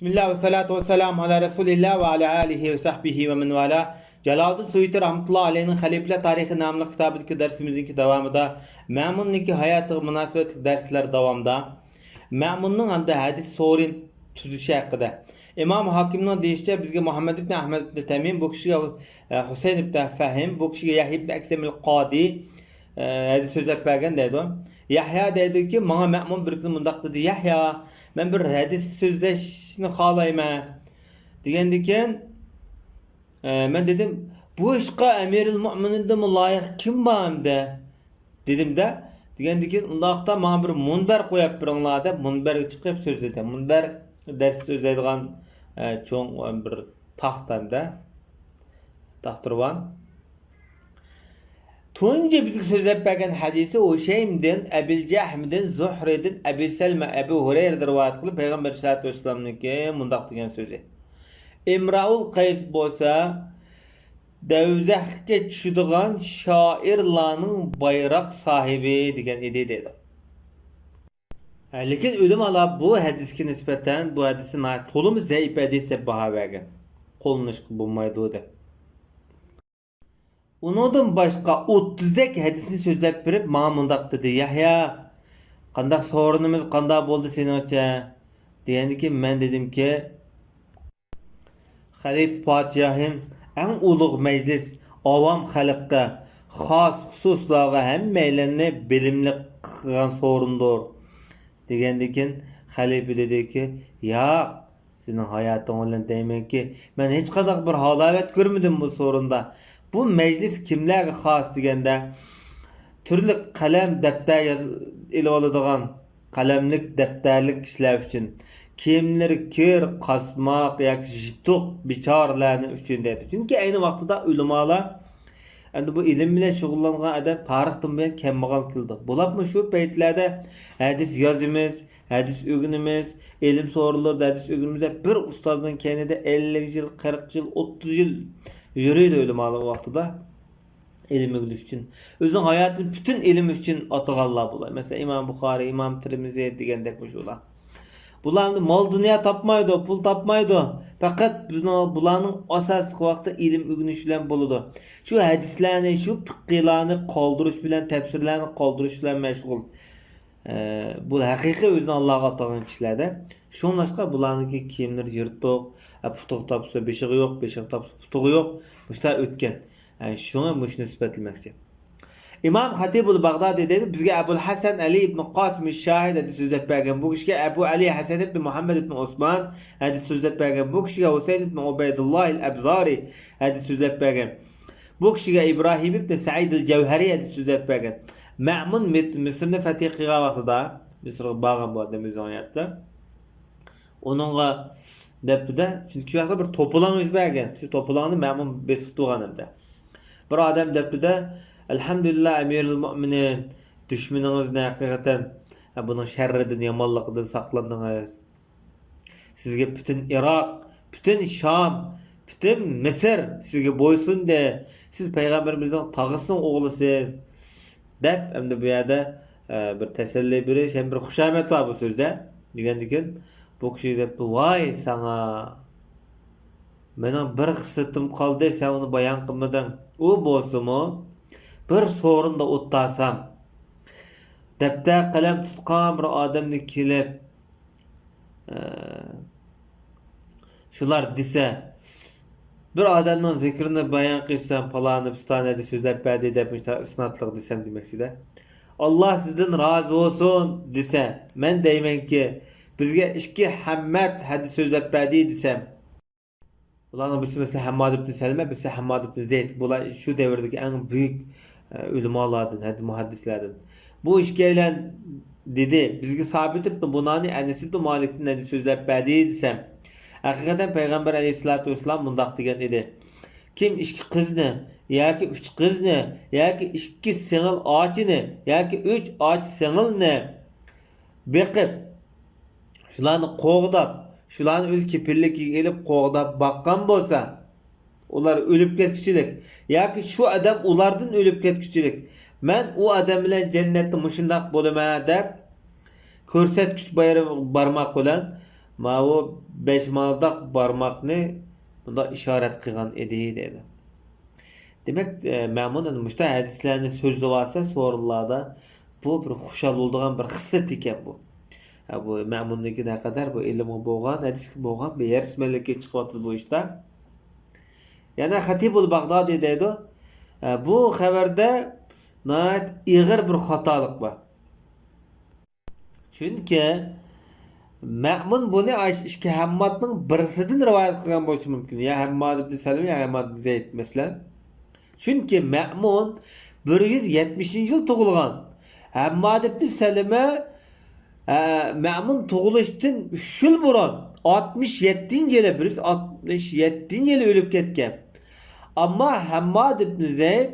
Bismillah ve salatu ve selamu ala Resulillah ve ala alihi ve sahbihi ve men vala. Celaleddin Suyuti rahmetullahi aleyhinin Halifler Tarihi namlı kitabındaki dersimizin devamında Me'mun'niki hayatı münasebet dersler devamında Me'mun'un hamda hadis sorun tüzüşü hakkında İmam Hakim'nin deyişçe bizge Muhammed ibn Ahmed ibn Temim bu kişiye Hüseyin ibn Fahim bu kişiye Yahya ibn Eksemil Qadi hadis sözler bergen deydi. Yahya dedi ki bana Me'mun bir gün mundaq dedi Yahya ben bir hadis sözleşini xalayma degendiken ben dedim bu işqa emiril mu'minin de layık kim bağımda dedim de degendiken undaqda bana bir munber koyup biringlar deb munberge chiqib so'zladi. Munber ders so'zlaydigan cho'ng bir taxtamda taxturban Tunca bizga so'zlab bergan hadisi O'shaymdan, Abil Jahmdan, Zuhridan, Abi Salma, Abu Hurayra rivoyat qilib Payg'ambar sollallohu alayhi vasallamniki mundaq degan so'zi. Imraul Qays bo'lsa, davzaxga tushadigan shoirlarning bayroq sohibi degan edi dedi. Lekin ulamalar bu hadisga nisbatan bu hadisni to'liq zaif hadis deb baho bergan. Qo'llanish bo'lmaydi dedi. Ondan başka 30 hadisini sözlep verip bana mundaq dedi. Yahya, qandaq sorunumuz qandaq boldu seningcha? Degandi ki men dedim ki Halif Padişahim en ulug' meclis avam xalqqa xos xususlarga hammalarni bilimli qilgan sorundur. Degandikin Halif dedi ki ya senin hayatın bilan deyman ki men hech qanday bir halovat ko'rmadim bu sorunda. Bu meclis kimlerge xas degende türlü kalem defter ele oladigan kalemlik defterlik kişiler için kimleri kir kasmak yoki jituq bichorlarni uchun dedi. Çünkü aynı vaqtida ulamalar endi bu ilim bilan shug'ullangan adam tarixdan buyon kambag'al qildi. Bularmi shu paytlarda hadis yozimiz, hadis o'rganimiz, ilm so'rovlarda hadis o'rganimiz bir ustozning kenida 50 yil, 40 yil, 30 yil yürüydü ölüm alı vaxtıda ilim ögülüş için. Özün hayatın bütün ilim için atığallah bulay. Mesela İmam Bukhari, İmam Tirmizi degendek ola. Bularını mal dünya tapmaydı, pul tapmaydı. Fakat bularının asas vaxtı ilim ögünüşüyle buludu. Şu hadislerini, şu fıkhilerini kaldırış bilen, tefsirlerini kaldırış bilen meşgul. Bu hakiki özün Allah'a atağın kişilerde. Şunlaşka bularınki kiyimleri yırttık. Putuq tapsa beşiği yok, beşiği tapsa putuğu yok. Müşter ötken. Yani şuna müş nisbetlemekçi. İmam Hatibul Bagdadi dedi bizge Ebu Hasan Ali ibn Qasim Şahid hadis sözlep bergen. Bu kişiye Ebu Ali Hasan ibn Muhammed ibn Osman hadis sözlep bergen. Bu kişiye Hüseyin ibn Ubeydullah el-Ebzari hadis sözlep bergen. Bu kişiye İbrahim ibn Sa'id el-Cevheri hadis sözlep bergen. Me'mun Mısır'ın fethiqiga vaqtida Mısır'ı bağın bu adam özaniyatda. Onunla deptide çünkü şu anda bir topulan yüz bergen. Şu topulanı Me'mun besik tuğanımda. Bir adam deptide elhamdülillah emiril mu'minin düşmanınız ne hakikaten bunun şerrinden yamanlıqdan saklandınız. Sizge bütün Irak, bütün Şam, bütün Mısır sizge boysun de siz peygamberimizin tağısının oğlusiz. Dep hem de bu yerde bir teselli biriş hem bir huşamet var bu sözde. Degendikin bu kişi dep vay sana mening bir qissatim qoldi sen onu bayon qilmading. U bo'lsa-mu bir sorunda o'ttasam defter qalam tutgan bir odamni kelib shular desa bir odamning zikrini bayon qilsam faloni pistanada so'zlab berdi deb isnatliq desam demakchida. Allah sizden razı olsun desa men deymanki bizge iki Hammad hadis sözlep berdi desem. Bularning birisi mesela Hammad ibn Selme, birisi Hammad ibn Zeyd. Bular şu devirdeki en büyük ulamalardan, hadis muhaddislerden. Bu işgeylen dedi, bizge sabit ibn Bunani Enes ibn Malik'ten hadis sözlep berdi desem. Hakikaten Peygamber aleyhissalatu vesselam mundaq degan edi. Kim iki kızını, yoki üç kızını, yoki iki singil ochini, yoki üç och singilni beqib shularni qo'g'dab, shularni o'z kepilligiga elib qo'g'dab baqqan bo'lsa, ular o'lib ketkichilik yoki shu odam ulardan o'lib ketkichilik. Men u odam bilan jannatda mushundaq bo'laman deb ko'rsatkich barmoq bilan ma o 5 maldaq barmaqni bunda işaret qilgan edi dedi. Demek Ma'mun müşta hadislerini sözlü varsa sorularda bu bir xuşal olduğan bir xislet iken bu. Bu Ma'mun'daki ne kadar bu ilmi boğan, hadis boğan bir yer ismellikке çıkıvatı bu işte. Yani Hatibul Baghdadi dedi. Bu haberde nayet iğir bir hatalık var. Çünkü Ma'mun bunu işki Hammad'ın birisinden rivayet kılgan bolsa mümkün. Ya Hammad ibn Salim ya Hammad ibn Zeyd mesela. Çünkü Ma'mun 170. yıl tug'ilgan. Hammad ibn Salim'e Ma'mun tug'ilishdan 3 yıl burun 67 yılı 67 yılı ölüp ketken. Ama Hammad ibn Zeyd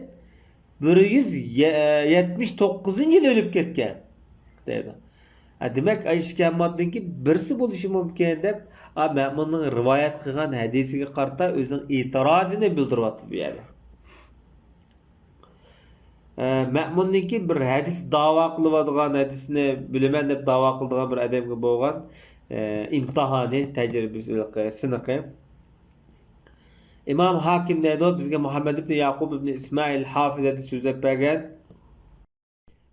179 yılı ölüp ketken. Dedi. Demek Ayşe Hammad'daki birisi bo'lishi mumkin deb Ma'munning rivoyat qilgan hadisiga qarata o'zining e'tirozini bildiryapti bu yerda. Ma'munniki bir hadis da'vo qiladigan hadisni bilaman deb da'vo qiladigan bir odamga bo'lgan imtihoni tajribasi siniqi. İmam Hakim deydi bizga Muhammed ibn Yaqub ibn İsmail Hafiz hadis so'zlab bergan.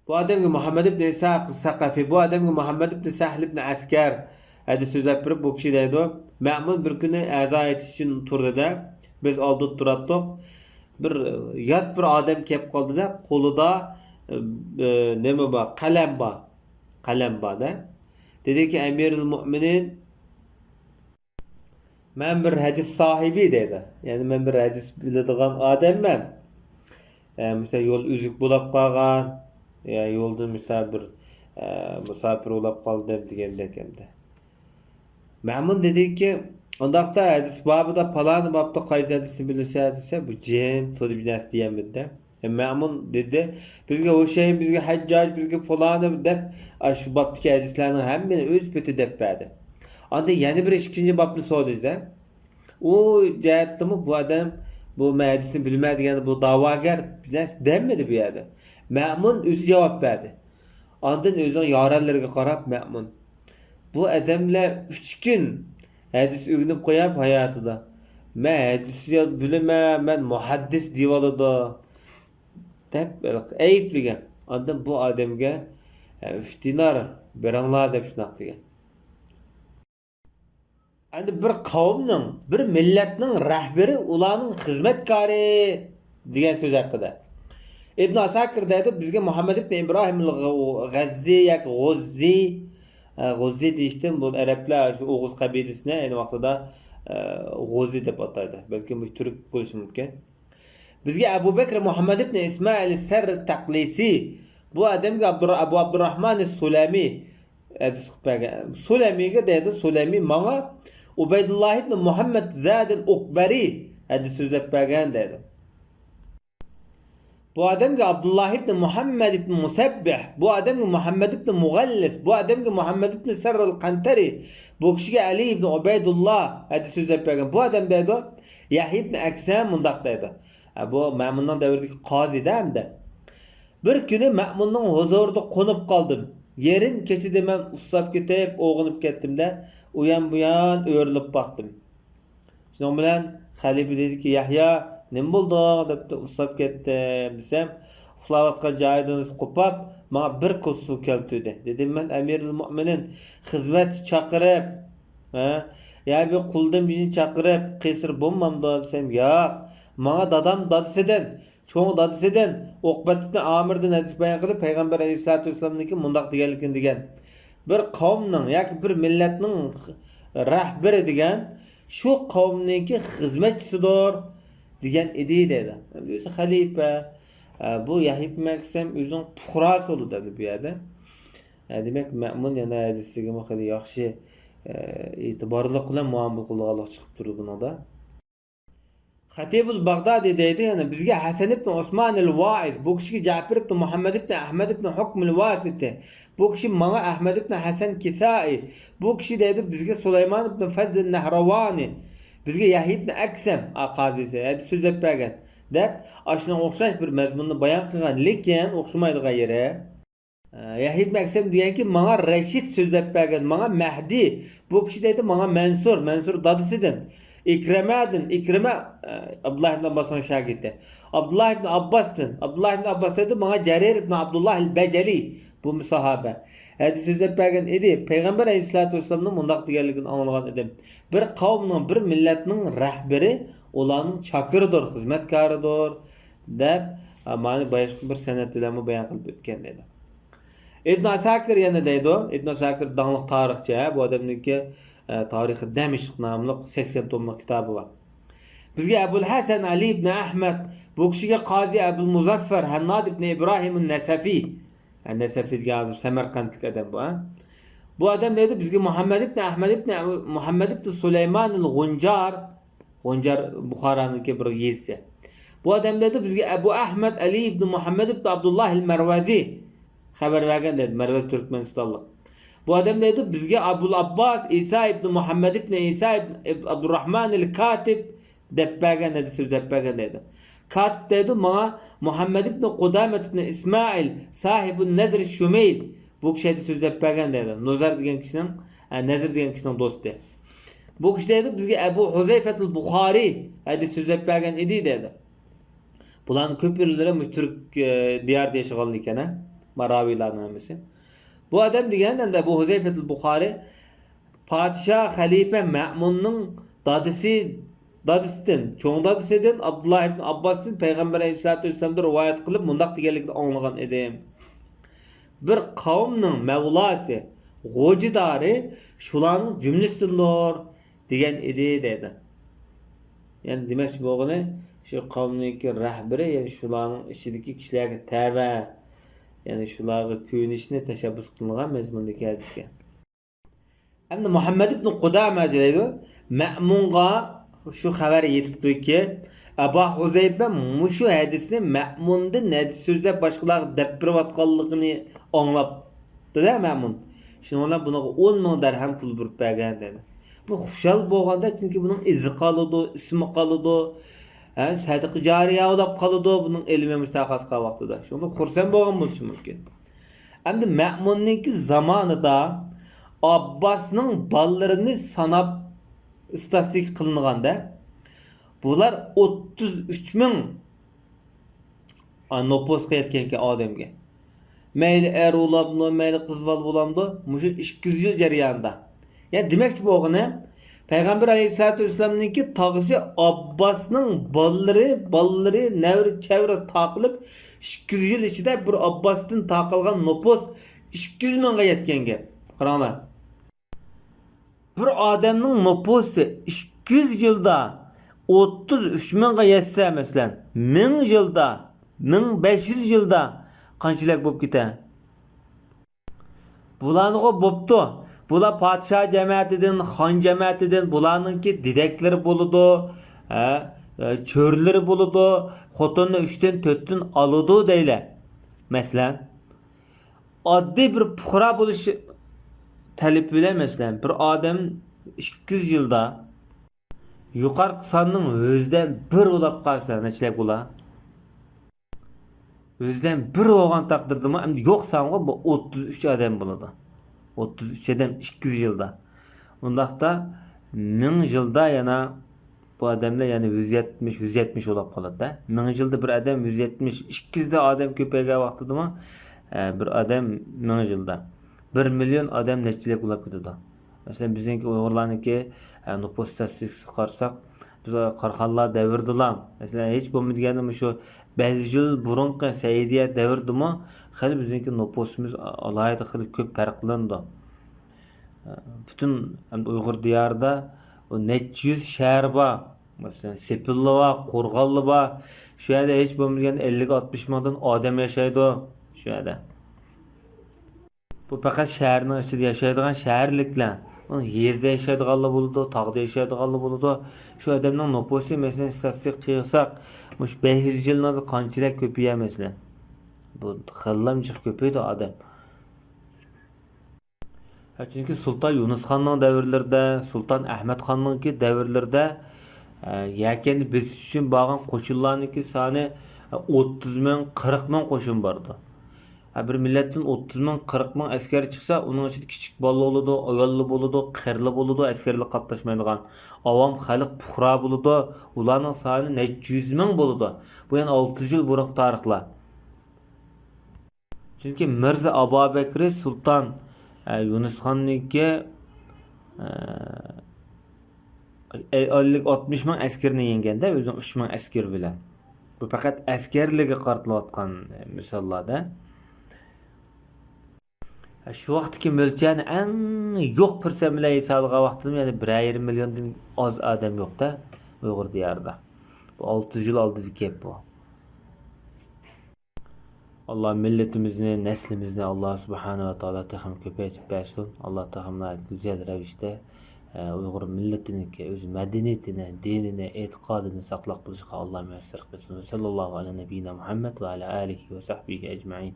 Bu adamga Muhammed ibn İshaq Saqafi, bu adamga Muhammed ibn Sahl ibn Askar hadis so'zlab berib bu kishi deydi Ma'mun bir kuni azo aytish uchun turdida biz oldida turatdik. Bir yat bir adam kelib qoldida qo'lida nima bor qalam bor da dediki Emirul Mu'minin men bir hadis sahibi dedi. Yani men bir hadis biladigan odamman. Mesela yo'l uzuk bo'lib qolgan ya yo'lda misal bir musafir bo'lib qoldim deganda ekanda. Ma'mun dediki ondaqda hadis babida palani babda qaysi hadisni bilsa desa bu jim to'li binas diyamdi. Ma'mun dedi bizga o'sha bizga Hajjaj bizga faloni deb shu babdagi hadislarning hammani o'z peti deb berdi. Anda yana bir ikinci babni so'radi. O jihatdimi bu adam bu hadisni bilmaydigan bu da'vogar binas demedi bu yerda. Ma'mun o'zi javob berdi. Ondan o'zining yoranlariga qarab Ma'mun bu adamlar 3 kun hadis o'rganib qo'yib hayotida. Men hadisni bilaman, men muhaddis deyoladi deb aybligan. Ondan bu odamga 3 dinar beringlar deb shunaqa degan. Endi bir qavmning, bir millatning rahbari ularning xizmatkori degan so'z haqida. İbn Asakir deydi bizga Muhammed ibn İbrahim al-G'azzi yoki G'uzzi deyishdim bu arablar shu O'g'iz qabilasini ayni vaqtida G'uzzi deb ataydi. Balki bu turk bo'lishi mumkin. Bizga Abu Bakr Muhammad ibn Ismail as-Sarr at-Taqlisi bu odamga Abu Abdurrahman as-Sulami Sulamiga deydi Sulami menga Ubaydullah ibn Muhammad Zad al-Ukbari hadis so'zlab bergan dedi. Bu adamga Abdullah ibn Muhammad ibn Musabbih, bu adamga Muhammad ibn Mughallis, bu adamga Muhammad ibn Sarr al-Qantari, bu kishiga Ali ibn Ubaydullah hadis so'zlab bergan. Bu adam deydi Yahya ibn Aksam mundaq deydi. Bu Ma'munning davridagi qozida hamda. Bir kuni Ma'munning huzurida qo'nib qoldim. Yerim kechida men ussab ketib, o'g'inib ketdim-da, u ham bu yon o'rilib baqdim. Shuning bilan xalifa dediki, Yahya nima bo'ldi debdi ussab ketdim desam, uxlayotgan joyidan qopab, menga bir ko'z suv keltirdi. Dedim men Amirul Mu'minin xizmat chaqirib, ya bir quldim bizni chaqirib, qisir bo'lmamdi desam, yo'q, menga dadasidan cho'ng dadasidan Uqbat ibn Amirdan hadis bayon qilib payg'ambar alayhisolatu vasallamniki mundaq deganligini degan. Bir qavmning yoki bir millatning rahbari degan shu qavmniki xizmatchisidir degan edi dedi. O'zi xalifa bu Yahya ibn Aksam o'zining puhrosi bo'ldi bu yerda. Demak Ma'mun yana hadisga xili yaxshi e'tiborli bilan muomala qilganlik chiqib turdi bunda. Hatibul Baghdadi deydi yani bizga Hasan ibn Osman al-Vaiz, bu kishiga Ja'far ibn Muhammad ibn Ahmad ibn Hukm al-Wasiti, bu kishi menga Ahmad ibn Hasan Kisai, bu kishi deydi bizga Sulaymon ibn Fazl al-Nahrawani, bizga Yahya ibn Aksam qazisi hadis so'zlab bergan deb ashuna o'xshash bir mazmunni bayon qilgan, lekin o'xshamaydigan yeri Yahid Məqsəm deyən ki, bana Reşit sözləb bəgən, bana Mehdi. Bu kişi dedi bana Mansur dadısıdın. İkrime Abdullah ibn Abbas'ın şagirdi. Abdullah ibn Abbas'tın. Abdullah ibn Abbas dedi bana Cerir ibn Abdullah el-Beceli. Bu müsahabe. Hadis sözləb bəgən idi. Peygamber Aleyhisselatü Vesselam'ın mundaq deganligini anlagan edim. Bir kavmның, bir milletning rəhbəri ularning çakırıdır, hizmetkarıdır deb mani başqa bir sanat bilan bayon qilib o'tgan dedi. İbn Asakir yana deydi o. İbn Asakir dağlıq tarixçi. Bu adamınki Tarixi Demişq namlı 80 tomlik kitabı var. Bizge Ebul Hasan Ali ibn Ahmed, bu kişiye Qazi Ebul Muzaffer Hannad ibn İbrahim'in Nesefi. Yani Nesefi yazır, Semerkantlik adam bu. Bu adam neydi? Bizge Muhammed ibn Ahmed ibn Muhammed ibn Süleyman el-Guncar. Guncar Bukhara'nınki bir yezisi. Bu adam neydi? Bizge Ebu Ahmed Ali ibn Muhammed ibn Abdullah el-Mervazi. Haber vergen dedi. Mervez Türkmenistanlı. Bu adam neydi? Bizge Abul Abbas İsa ibn Muhammed ibn İsa ibn Abdurrahman el-Katib debbergen dedi. Söz debbergen dedi. Katib dedi bana Muhammed ibn Kudamet ibn İsmail sahibun Nedir Şümeyl. Bu kişi söz debbergen dedi. Nuzar diyen kişinin Nedir diyen kişinin dostu. Bu kişi dedi bizge Ebu Huzeyfetul Bukhari hadi söz debbergen idi dedi. Buların köpürlülere Türk diyar diye şıkallı iken Maravi'la namisi. Bu adam diyenden de bu Huzeyfetul Bukhari Padişah Halife Ma'mun'un dadısıdın, çoğun dadısıdın Abdullah ibn Abbas'ın Peygamber Aleyhisselatü Vesselam'da rivayet kılıp mundaq deganligini anlagan edim. Bir kavmның Mevlası, Gocidarı şulanın cümlesindir degan edi dedi. Yani demek ki bu şu kavmninki rəhbəri, yani şulanın içindeki kişilerge tәbə, yani şularga köyünüşüne teşebbüs kılıngan mezmundaki hadisge. Hem de Muhammed ibn Kudame deydi. Ma'munga şu haber yetipdi ki Ebu Huzeyfe şu hadisini Ma'mun'da hadis sözler başkalar deppirip atkallıqını anlaptı da Ma'mun. Şimdi onlar buna 10 bin dirhem pul verip bergen dedi. Bu xuşal bolganda çünkü bunun izi kalıdı, ismi kalıdı. Yani sadık cariye olap kalıdı bunun elime müstahakatqa vaqtida. Şunu xursan bolgan boluşu mümkün. Endi Ma'mun'ninki zamanıda Abbas'ның ballarını sanap istatistik kılınğanda bular 33 bin nopusqa yetkenki adamga. Meyli er olamdı, meyli kızval olamdı. Muşu 200 yıl jarayonida. Yani demek ki bolğany Peygamber Aleyhisselatü Vesselam'ınki tağısı Abbas'ның balları nevri çevre taqılıp 200 yıl içinde bir Abbas'tan taqılgan nopus 200 minga yetkenge. Qaranglar. Bir adamның nopusu 200 yılda 33 minga yetse mesela 1000 yılda 1500 yılda qanchalik bo'lib ketadi? Bularni bo'pti. Bular padişah cemaatidan, xon cemaatidan bularninki dedekleri boludu, çörleri boludu, xotinni 3'ten 4'ten alıdı deyle. Mesela addi bir puhra buluş talep bile mesela bir adam 200 yılda yuqar sanның özden bir olap qalsa neçilik ola? Özden bir olgan taqdirda mı? Endi yo'q sango bu 33 adam boladı. 33 adam 200 yılda. Bundaqda 1000 yılda yana bu adamlar yani 170 olap qoladi da. 1000 yılda bir adam 170, 200 adam köpeyge vaqtida mı? Bir adam 1000 yılda. 1 milyon adam neçilik olap ketadi. Mesela bizinki Uyg'urlarniki nüfus statistikasi qarsak biz qarqanlar davrdilar. Mesela hiç bo'lmaydigani şu 5 yıl burunqi Saidiya davrdimi? Xil bizinki nüfusumuz alayda qilib ko'p farqlandi. Bütün Uyg'ur diyarida o necha yüz shahar bor. Mesela Sepilli bor, Qo'rg'onli bor. Shu yerda hech bo'lmagan 50-60 mingdan odam yashaydi shu yerda. Bu faqat shaharning ichida yashaydigan shaharliklar. Yezda yaşaydiganlar bo'ladi, tog'da yaşaydiganlar bo'ladi. Shu odamning nüfusi mesela istatistik qilsak, mush 500 yildan qanchalik ko'payar mesela. Bu xillamchiq ko'paydi odam. Çünkü Sultan Yunus Xonning davrlarida, Sultan Ahmad Xonningki davrlarida yakeni biz uchun bo'lgan qo'shinlarniki soni 30 ming, 40 ming qo'shin bordi. Bir milletin 30 bin 40 bin askeri çıksa onun için küçük balı oludu, ayollu buludu, kırlı buludu, askerlik katlaşmaydigan. Avam halk puhra buludu, ulanın sani neçə 100 bin buludu. Bu yani 600 yıl burun tarihla. Çünkü Mirza Abu Bekri Sultan Yunus Han'nınki 50-60 bin askerini yengende özün 3 bin asker bilen. Bu fakat askerligi qartlayotgan misollarda. Şu vaqtki mo'ljani eng yo'q pirsam bilan hisobga vaqtim yani 1,5 milliondan oz odam yo'qda Uyg'ur diyorida. Bu 600 yıl oldidagi gap bu. Allah milletimizni, neslimizni Allah subhanahu va taolo tahim ko'paytirib bersin. Allah tahimlar güzel ravishda Uyg'ur milletini, o'z madaniyatini, dinini, e'tiqodini saqlab qolishga Allah muyassar qilsin. Sallallohu alayhi nabiyina Muhammad va ala alihi va sahbihi ajma'in.